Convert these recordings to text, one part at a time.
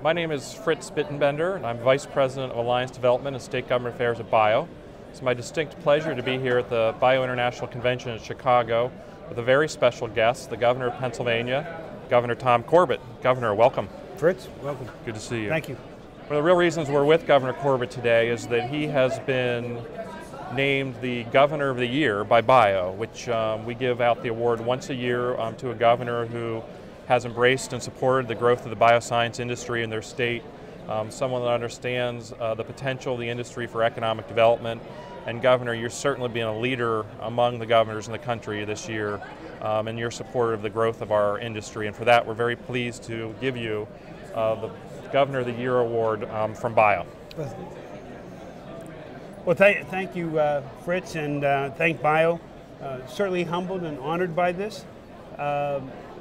My name is Fritz Bittenbender, and I'm Vice President of Alliance Development and State Government Affairs at BIO. It's my distinct pleasure to be here at the BIO International Convention in Chicago with a very special guest, the Governor of Pennsylvania, Governor Tom Corbett. Governor, welcome. Fritz, welcome. Good to see you. Thank you. One of the real reasons we're with Governor Corbett today is that he has been named the Governor of the Year by BIO, which we give out the award once a year to a governor who has embraced and supported the growth of the bioscience industry in their state, someone that understands the potential of the industry for economic development. And Governor, you're certainly being a leader among the governors in the country this year in your support of the growth of our industry. And for that, we're very pleased to give you the Governor of the Year award from BIO. Well, thank you, Fritz, and thank BIO. Certainly humbled and honored by this.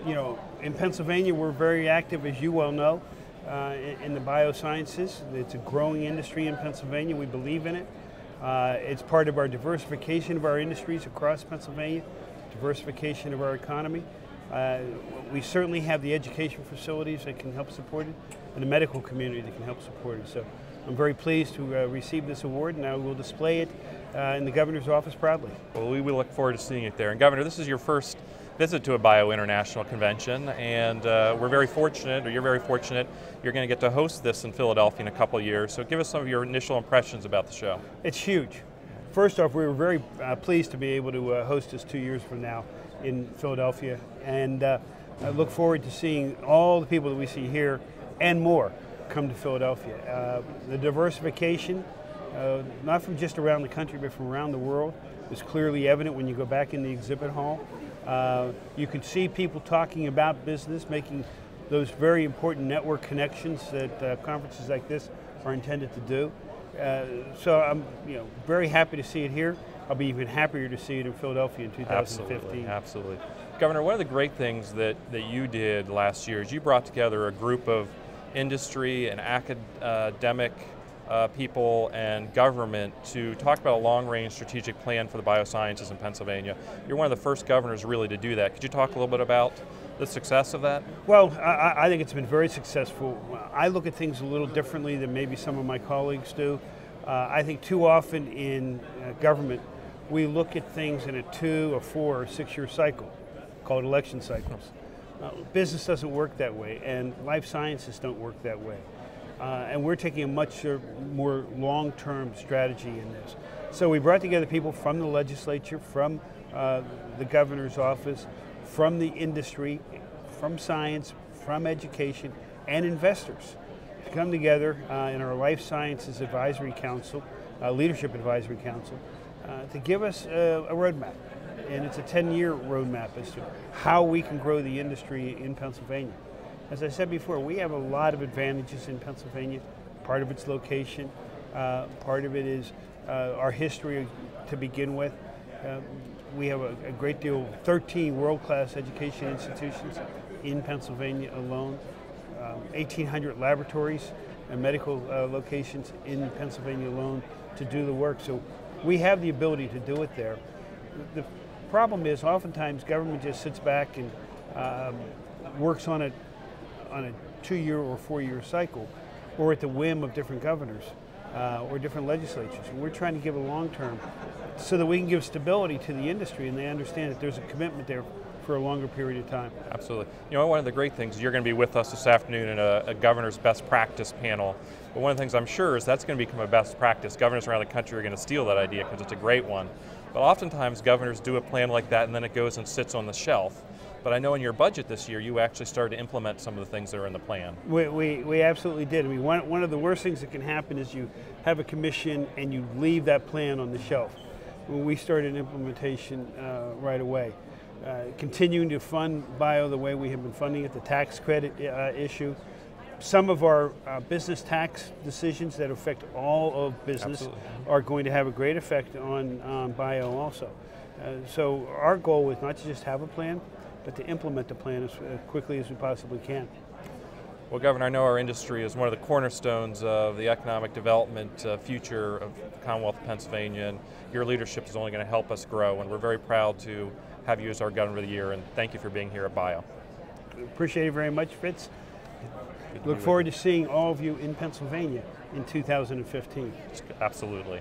You know, in Pennsylvania, we're very active, as you well know, in the biosciences. It's a growing industry in Pennsylvania. We believe in it. It's part of our diversification of our industries across Pennsylvania, diversification of our economy. We certainly have the education facilities that can help support it, and the medical community that can help support it. So I'm very pleased to receive this award, and I will display it in the governor's office proudly. Well, we will look forward to seeing it there. And Governor, this is your first visit to a BIO International Convention, and we're very fortunate, or you're very fortunate, you're going to get to host this in Philadelphia in a couple of years. So give us some of your initial impressions about the show. It's huge. First off, we were very pleased to be able to host this 2 years from now in Philadelphia, and I look forward to seeing all the people that we see here and more come to Philadelphia. The diversification, not from just around the country, but from around the world, is clearly evident when you go back in the exhibit hall. You can see people talking about business, making those very important network connections that conferences like this are intended to do. So I'm very happy to see it here. I'll be even happier to see it in Philadelphia in 2015. Absolutely. Governor, one of the great things that you did last year is you brought together a group of industry and academic people and government to talk about a long-range strategic plan for the biosciences in Pennsylvania. You're one of the first governors really to do that. Could you talk a little bit about the success of that? Well, I think it's been very successful. I look at things a little differently than maybe some of my colleagues do. I think too often in government, we look at things in a 2 or 4 or 6 year cycle called election cycles. Business doesn't work that way, and life sciences don't work that way. And we're taking a much more long-term strategy in this. So we brought together people from the legislature, from the governor's office, from the industry, from science, from education, and investors to come together in our Life Sciences Advisory Council, Leadership Advisory Council, to give us a roadmap. And it's a 10-year roadmap as to how we can grow the industry in Pennsylvania. As I said before, we have a lot of advantages in Pennsylvania. Part of its location, part of it is our history to begin with. We have a great deal, 13 world-class education institutions in Pennsylvania alone, 1,800 laboratories and medical locations in Pennsylvania alone to do the work. So we have the ability to do it there. The problem is oftentimes government just sits back and works on a 2 year or 4 year cycle, or at the whim of different governors or different legislatures. And we're trying to give a long term so that we can give stability to the industry and they understand that there's a commitment there for a longer period of time. Absolutely. You know, one of the great things, you're going to be with us this afternoon in a governor's best practice panel. But one of the things I'm sure is that's going to become a best practice. Governors around the country are going to steal that idea because it's a great one. But oftentimes governors do a plan like that and then it goes and sits on the shelf. But I know in your budget this year, you actually started to implement some of the things that are in the plan. We absolutely did. I mean, one of the worst things that can happen is you have a commission and you leave that plan on the shelf. We started implementation right away. Continuing to fund BIO the way we have been funding it, the tax credit issue. Some of our business tax decisions that affect all of business are going to have a great effect on BIO also. So our goal is not to just have a plan, but to implement the plan as quickly as we possibly can. Well, Governor, I know our industry is one of the cornerstones of the economic development future of the Commonwealth of Pennsylvania, and your leadership is only going to help us grow, and we're very proud to have you as our Governor of the Year, and thank you for being here at BIO. Appreciate it very much, Fritz. Look forward to seeing all of you in Pennsylvania in 2015. Absolutely.